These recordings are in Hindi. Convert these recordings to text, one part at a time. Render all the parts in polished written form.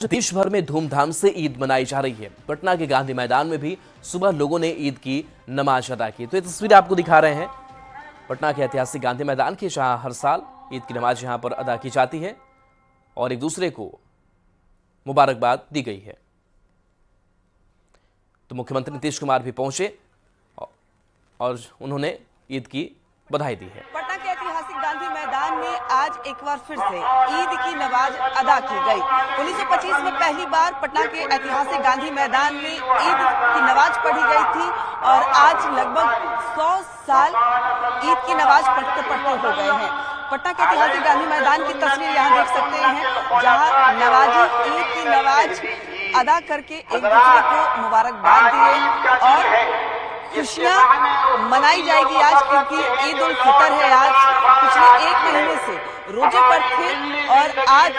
देश भर में धूमधाम से ईद मनाई जा रही है। पटना के गांधी मैदान में भी सुबह लोगों ने ईद की नमाज अदा की। तो ये तस्वीर आपको दिखा रहे हैं पटना के ऐतिहासिक गांधी मैदान की, जहां हर साल ईद की नमाज यहां पर अदा की जाती है और एक दूसरे को मुबारकबाद दी गई है। तो मुख्यमंत्री नीतीश कुमार भी पहुंचे और उन्होंने ईद की बधाई दी है। पटना के ऐतिहासिक गांधी मैदान में आज एक बार फिर से ईद की नमाज अदा की गई। 1925 में पहली बार पटना के ऐतिहासिक गांधी मैदान में ईद की नमाज पढ़ी गई थी और आज लगभग 100 साल ईद की नमाज पढ़ते पढ़ते हो गए हैं। पटना के ऐतिहासिक गांधी मैदान की तस्वीर यहाँ देख सकते हैं, जहाँ नवाजी ईद की नमाज अदा करके एक दूसरे को मुबारकबाद दिए और खुशियां मनाई जाएगी आज, क्योंकि ईद उल फितर है। आज पिछले एक महीने से रोजे पर थे और आज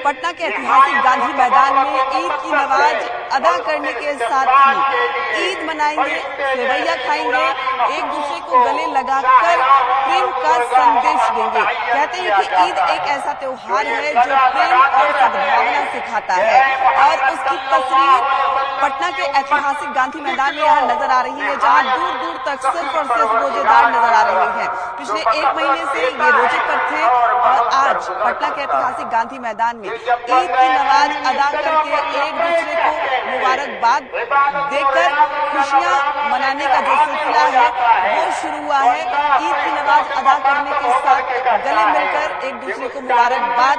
पटना के ऐतिहासिक गांधी मैदान में ईद की नमाज अदा करने के साथ ही ईद मनाएंगे, सेवैया खाएंगे, एक दूसरे को गले लगाकर प्रेम का संदेश देंगे। कहते हैं कि ईद एक ऐसा त्योहार है जो प्रेम और सद्भावना सिखाता है और उसकी तस्वीर पटना के ऐतिहासिक गांधी मैदान में यहाँ नजर आ रही है, जहाँ दूर दूर तक सिर्फ और सिर्फ रोजेदार नजर आ रहे हैं। पिछले एक महीने से ये रोजे पर थे और आज पटना के ऐतिहासिक गांधी मैदान में ईद की नमाज अदा करके एक दूसरे को मुबारकबाद देकर खुशियां मनाने का जो सिलसिला है वो शुरू हुआ है। ईद की नमाज अदा करने के साथ गले मिलकर एक दूसरे को मुबारकबाद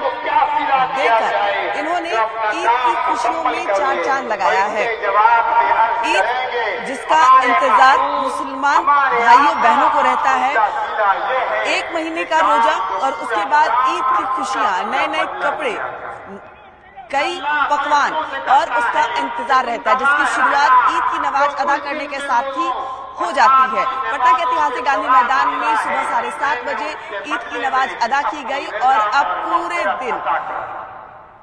देकर इन्होंने ईद की खुशियों में चार चांद लगाया है। ईद जिसका इंतजार मुसलमान भाइयों बहनों को रहता है, एक महीने का रोजा और उसके बाद ईद की खुशियां, नए नए कपड़े, कई पकवान और उसका इंतजार रहता है, जिसकी शुरुआत ईद की नमाज अदा करने के साथ ही हो जाती है। पटना के ऐतिहासिक गांधी मैदान में सुबह 7:30 बजे ईद की नमाज अदा की गई और अब पूरे दिन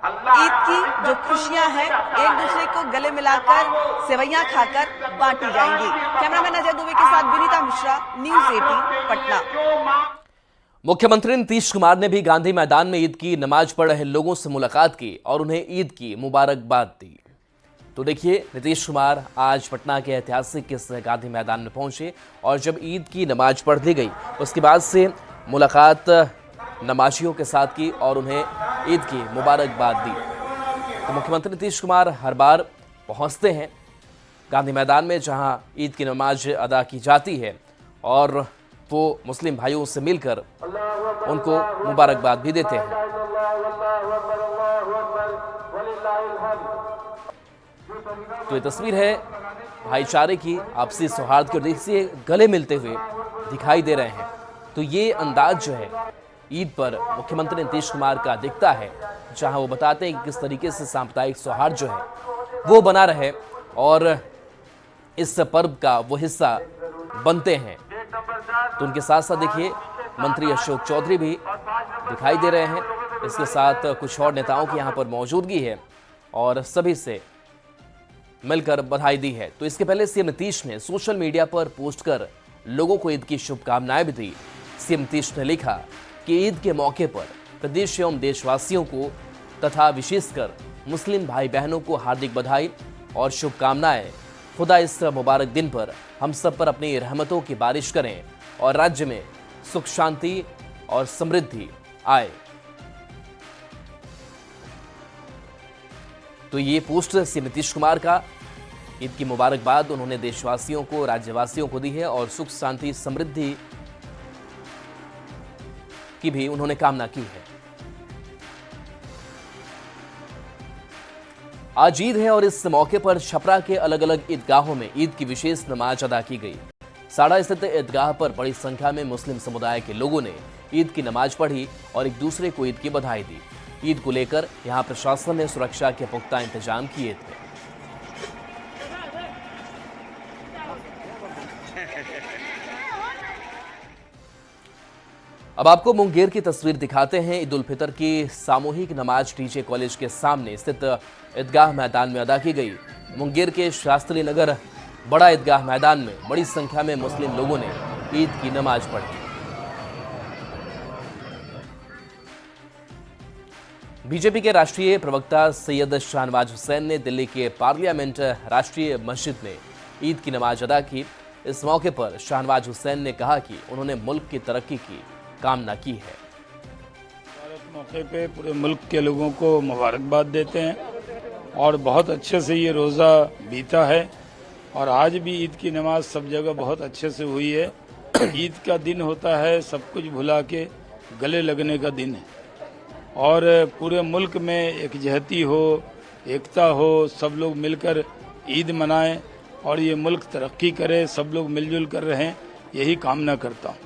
ईद की जो खुशियां हैं एक दूसरे को गले मिलाकर सेवैयां खाकर बांटी जाएंगी। कैमरामैन अजय दुबे के साथ विनीता मिश्रा, न्यूज़ 18 पटना। मुख्यमंत्री नीतीश कुमार ने भी गांधी मैदान में ईद की नमाज पढ़ रहे लोगों से मुलाकात की और उन्हें ईद की मुबारकबाद दी। तो देखिए, नीतीश कुमार आज पटना के ऐतिहासिक इस गांधी मैदान में पहुंचे और जब ईद की नमाज पढ़ ली गई उसके बाद से मुलाकात नमाजियों के साथ की और उन्हें ईद की मुबारकबाद दी। तो मुख्यमंत्री नीतीश कुमार हर बार पहुंचते हैं गांधी मैदान में, जहां ईद की नमाज अदा की जाती है और वो मुस्लिम भाइयों से मिलकर उनको मुबारकबाद भी देते हैं। तो ये तस्वीर है भाईचारे की, आपसी सौहार्द की, और देखिए गले मिलते हुए दिखाई दे रहे हैं। तो ये अंदाज जो है ईद पर मुख्यमंत्री नीतीश कुमार का दिखता है, जहां वो बताते हैं कि किस तरीके से सांप्रदायिक सौहार्द जो है वो बना रहे और इस पर्व का वो हिस्सा बनते हैं। तो उनके साथ साथ देखिए मंत्री अशोक चौधरी भी दिखाई दे रहे हैं, इसके साथ कुछ और नेताओं की यहाँ पर मौजूदगी है और सभी से मिलकर बधाई दी है। तो इसके पहले सीएम नीतीश ने सोशल मीडिया पर पोस्ट कर लोगों को ईद की शुभकामनाएं भी दी। सीएम नीतीश ने लिखा कि ईद के मौके पर प्रदेश एवं देशवासियों को तथा विशेषकर मुस्लिम भाई बहनों को हार्दिक बधाई और शुभकामनाएं। खुदा इस मुबारक दिन पर हम सब पर अपनी रहमतों की बारिश करें और राज्य में सुख शांति और समृद्धि आए। तो ये पोस्ट सीएम नीतीश कुमार का ईद की मुबारकबाद उन्होंने देशवासियों को, राज्यवासियों को दी है और सुख शांति समृद्धि की भी उन्होंने कामना की है। आज ईद है और इस मौके पर छपरा के अलग अलग ईदगाहों में ईद की विशेष नमाज अदा की गई। साड़ा स्थित ईदगाह पर बड़ी संख्या में मुस्लिम समुदाय के लोगों ने ईद की नमाज पढ़ी और एक दूसरे को ईद की बधाई दी। ईद को लेकर यहां प्रशासन ने सुरक्षा के पुख्ता इंतजाम किए थे। अब आपको मुंगेर की तस्वीर दिखाते हैं। ईद उल फितर की सामूहिक नमाज टीजे कॉलेज के सामने स्थित ईदगाह मैदान में अदा की गई। मुंगेर के शास्त्री नगर बड़ा ईदगाह मैदान में बड़ी संख्या में मुस्लिम लोगों ने ईद की नमाज पढ़ी। बीजेपी के राष्ट्रीय प्रवक्ता सैयद शाहनवाज हुसैन ने दिल्ली के पार्लियामेंट राष्ट्रीय मस्जिद में ईद की नमाज अदा की। इस मौके पर शाहनवाज हुसैन ने कहा कि उन्होंने मुल्क की तरक्की की कामना की है। इस मौके पे पूरे मुल्क के लोगों को मुबारकबाद देते हैं और बहुत अच्छे से ये रोज़ा बीता है और आज भी ईद की नमाज सब जगह बहुत अच्छे से हुई है। ईद का दिन होता है सब कुछ भुला के गले लगने का दिन है और पूरे मुल्क में एकजहती हो, एकता हो, सब लोग मिलकर ईद मनाएं और ये मुल्क तरक्की करे, सब लोग मिलजुल कर रहें, यही कामना करता हूँ।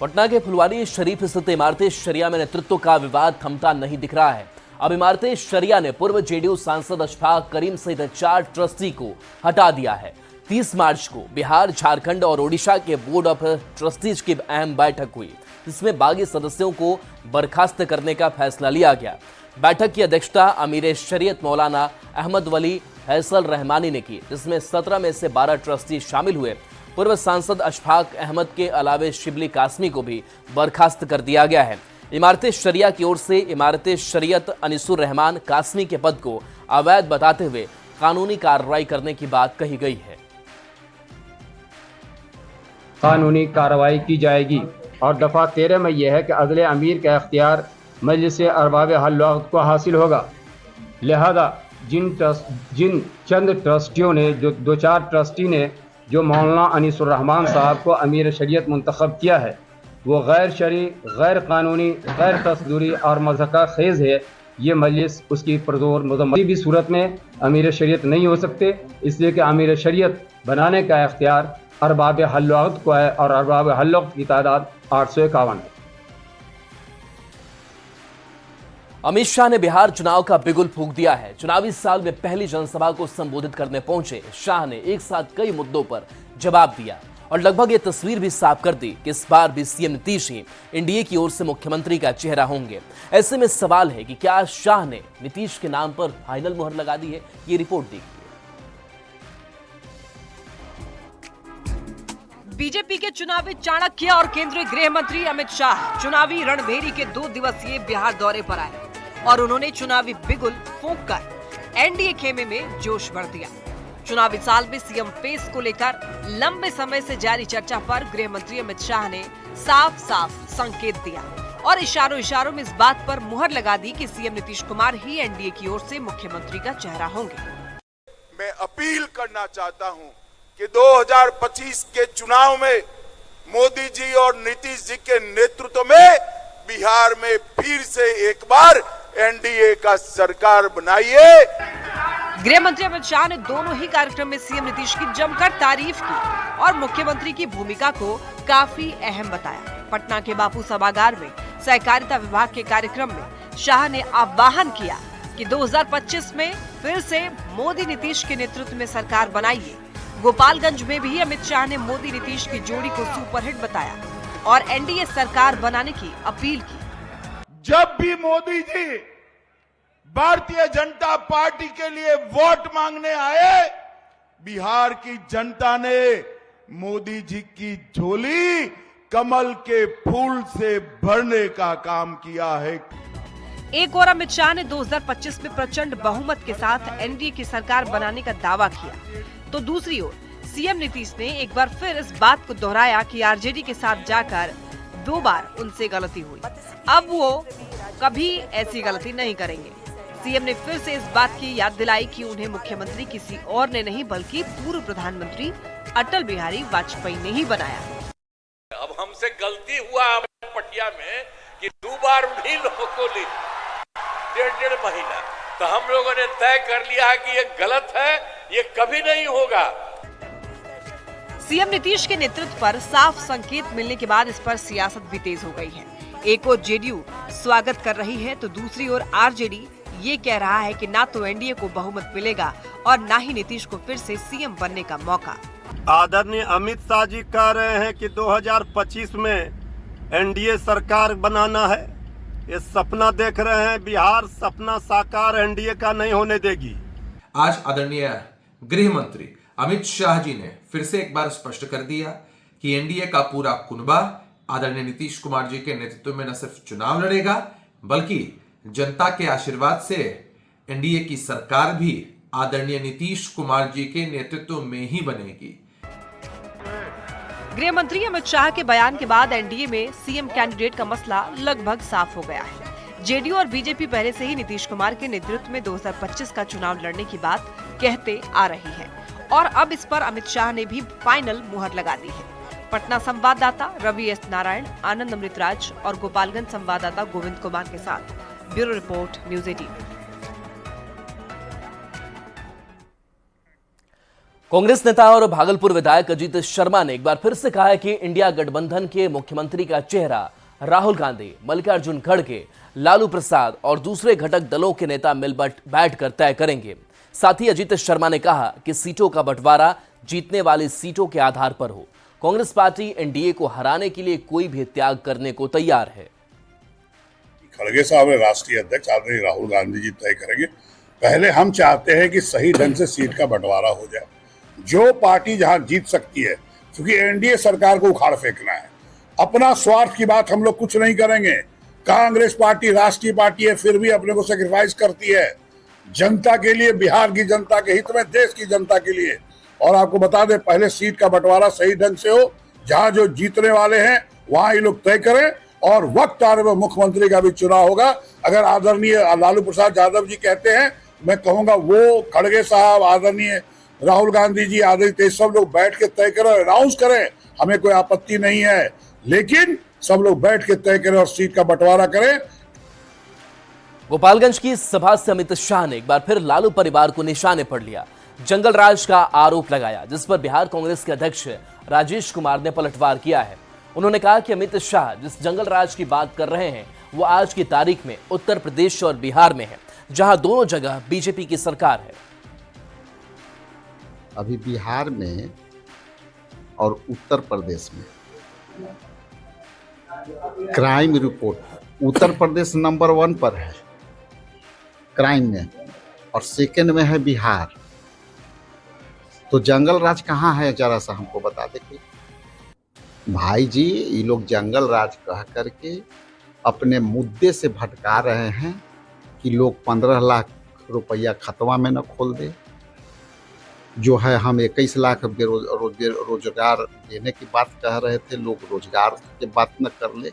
पटना के फुलवारी शरीफ स्थित इमारत शरिया में नेतृत्व का विवाद थमता नहीं दिख रहा है। अब इमारत शरिया ने पूर्व जेडीयू सांसद अशफाक करीम सहित 4 ट्रस्टी को हटा दिया है। 30 मार्च को बिहार, झारखंड और ओडिशा के बोर्ड ऑफ ट्रस्टीज की अहम बैठक हुई, जिसमें बागी सदस्यों को बर्खास्त करने का फैसला लिया गया। बैठक की अध्यक्षता अमीर शरीयत मौलाना अहमद वली फैसल रहमानी ने की, जिसमें 17 में से 12 ट्रस्टी शामिल हुए। पूर्व सांसद अशफाक अहमद के अलावे शिबली कासमी को भी बर्खास्त कर दिया गया है। इमारत शरिया की ओर से इमारत शरीयत अनिसुर रहमान कासमी के पद को अवैध बताते हुए कानूनी कार्रवाई करने की बात कही गई है। कानूनी कार्रवाई की जाएगी और दफ़ा 13 में यह है कि अदले अमीर का इख्तियार मजलिस अरबाब हल वक्त को हासिल होगा। लिहाजा जिन चंद ट्रस्टियों ने जो 2-4 ट्रस्टी ने जो मौलाना अनीसुर रहमान साहब को अमीर शरीयत मुंतखब किया है, वो गैर शरई, गैर कानूनी, गैर तस्दूरी और मज़हका खेज़ है। ये मजलिस उसकी परजोर मुज़म्मत भी सूरत में अमीर शरीयत नहीं हो सकते, इसलिए कि अमीर शरीयत बनाने का इख्तियार अरबाब हल वक्त को है और अरबाब हल वक्त की तादाद 851 है। अमित शाह ने बिहार चुनाव का बिगुल फूंक दिया है। चुनावी साल में पहली जनसभा को संबोधित करने पहुंचे शाह ने एक साथ कई मुद्दों पर जवाब दिया और लगभग ये तस्वीर भी साफ कर दी कि इस बार भी सीएम नीतीश ही एनडीए की ओर से मुख्यमंत्री का चेहरा होंगे। ऐसे में सवाल है कि क्या शाह ने नीतीश के नाम पर फाइनल मुहर लगा दी है? ये रिपोर्ट देखिए। बीजेपी के चुनावी चाणक्य और केंद्रीय गृह मंत्री अमित शाह चुनावी रणभेरी के 2 दिवसीय बिहार दौरे पर आए और उन्होंने चुनावी बिगुल फूंककर एनडीए खेमे में जोश भर दिया। चुनावी साल में सीएम पेस को लेकर लंबे समय से जारी चर्चा पर गृह मंत्री अमित शाह ने साफ संकेत दिया और इशारों में इस बात पर मुहर लगा दी कि सीएम नीतीश कुमार ही एनडीए की ओर से मुख्यमंत्री का चेहरा होंगे। मैं अपील करना चाहता हूं कि 2025 के चुनाव में मोदी जी और नीतीश जी के नेतृत्व में बिहार में फिर से एक बार एनडीए का सरकार बनाइए। गृह मंत्री अमित शाह ने दोनों ही कार्यक्रम में सीएम नीतीश की जमकर तारीफ की और मुख्यमंत्री की भूमिका को काफी अहम बताया। पटना के बापू सभागार में सहकारिता विभाग के कार्यक्रम में शाह ने आह्वान किया कि 2025 में फिर से मोदी नीतीश के नेतृत्व में सरकार बनाइए। गोपालगंज में भी अमित शाह ने मोदी नीतीश की जोड़ी को सुपरहिट बताया और एनडीए सरकार बनाने की अपील की। जब भी मोदी जी भारतीय जनता पार्टी के लिए वोट मांगने आए, बिहार की जनता ने मोदी जी की झोली कमल के फूल से भरने का काम किया है। एक और अमित शाह ने 2025 में प्रचंड बहुमत के साथ एनडीए की सरकार बनाने का दावा किया, तो दूसरी ओर सीएम नीतीश ने एक बार फिर इस बात को दोहराया कि आरजेडी के साथ जाकर 2 बार उनसे गलती हुई, अब वो कभी ऐसी गलती नहीं करेंगे। सीएम ने फिर से इस बात की याद दिलाई कि उन्हें मुख्यमंत्री किसी और ने नहीं बल्कि पूर्व प्रधानमंत्री अटल बिहारी वाजपेयी ने ही बनाया। अब हमसे गलती हुआ पटिया में कि 2 बार उन्हीं लोगों को ली 1.5 महीना, तो हम लोगों ने तय कर लिया कि ये गलत है, ये कभी नहीं होगा। सीएम नीतीश के नेतृत्व पर साफ संकेत मिलने के बाद इस पर सियासत भी तेज हो गई है। एक ओर जेडीयू स्वागत कर रही है तो दूसरी ओर आरजेडी ये कह रहा है कि ना तो एनडीए को बहुमत मिलेगा और ना ही नीतीश को फिर से सीएम बनने का मौका। आदरणीय अमित शाह जी कह रहे हैं कि 2025 में एनडीए सरकार बनाना है। ये सपना देख रहे हैं, बिहार सपना साकार एनडीए का नहीं होने देगी। आज आदरणीय गृह मंत्री अमित शाह जी ने फिर से एक बार स्पष्ट कर दिया कि एनडीए का पूरा कुनबा आदरणीय नीतीश कुमार जी के नेतृत्व में न सिर्फ चुनाव लड़ेगा बल्कि जनता के आशीर्वाद से एनडीए की सरकार भी आदरणीय नीतीश कुमार जी के नेतृत्व में ही बनेगी। गृह मंत्री अमित शाह के बयान के बाद एनडीए में सीएम कैंडिडेट का मसला लगभग साफ हो गया है। जेडीयू और बीजेपी पहले से ही नीतीश कुमार के नेतृत्व में 2025 का चुनाव लड़ने की बात कहते आ रही है और अब इस पर अमित शाह ने भी फाइनल मुहर लगा दी है। पटना संवाददाता रवि एस नारायण, आनंद अमृतराज और गोपालगंज संवाददाता गोविंद कुमार के साथ ब्यूरो रिपोर्ट न्यूज 18। कांग्रेस नेता और भागलपुर विधायक अजीत शर्मा ने एक बार फिर से कहा है कि इंडिया गठबंधन के मुख्यमंत्री का चेहरा राहुल गांधी, मल्लिकार्जुन खड़गे, लालू प्रसाद और दूसरे घटक दलों के नेता मिल बैठकर तय करेंगे। साथ ही अजीत शर्मा ने कहा कि सीटों का बंटवारा जीतने वाली सीटों के आधार पर हो। कांग्रेस पार्टी एनडीए को हराने के लिए कोई भी त्याग करने को तैयार है। खड़गे साहब राष्ट्रीय अध्यक्ष आदरणीय राहुल गांधी जी तय करेंगे। पहले हम चाहते हैं कि सही ढंग से सीट का बंटवारा हो जाए, जो पार्टी जहां जीत सकती है, क्योंकि एनडीए सरकार को उखाड़ फेंकना है। अपना स्वार्थ की बात हम लोग कुछ नहीं करेंगे। कांग्रेस पार्टी राष्ट्रीय पार्टी है, फिर भी अपने को सेक्रीफाइस करती है जनता के लिए, बिहार की जनता के हित में, देश की जनता के लिए। और आपको बता दें, पहले सीट का बंटवारा सही ढंग से हो, जहां जो जीतने वाले हैं वहां ये लोग तय करें और वक्त आने पर मुख्यमंत्री का भी चुनाव होगा। अगर आदरणीय लालू प्रसाद यादव जी कहते हैं, मैं कहूंगा वो खड़गे साहब, आदरणीय राहुल गांधी जी, आदरणीय सब लोग बैठ के तय करें, अनाउंस करें, हमें कोई आपत्ति नहीं है, लेकिन सब लोग बैठ के तय करें और सीट का बंटवारा करें। गोपालगंज की सभा से अमित शाह ने एक बार फिर लालू परिवार को निशाने पर लिया, जंगल राज का आरोप लगाया, जिस पर बिहार कांग्रेस के अध्यक्ष राजेश कुमार ने पलटवार किया है। उन्होंने कहा कि अमित शाह जिस जंगल राज की बात कर रहे हैं वो आज की तारीख में उत्तर प्रदेश और बिहार में है, जहां दोनों जगह बीजेपी की सरकार है। अभी बिहार में और उत्तर प्रदेश में crime report Uttar Pradesh number 1 पर है क्राइम में, और सेकंड में है बिहार। तो जंगल राज कहाँ है, जरा सा हमको बता दे भाई जी। ये लोग जंगल राज कह करके अपने मुद्दे से भटका रहे हैं कि लोग 15 लाख रुपया खतवा में न खोल दे, जो है हम 21 लाख रोजगार देने की बात कह रहे थे, लोग रोजगार की बात न कर ले।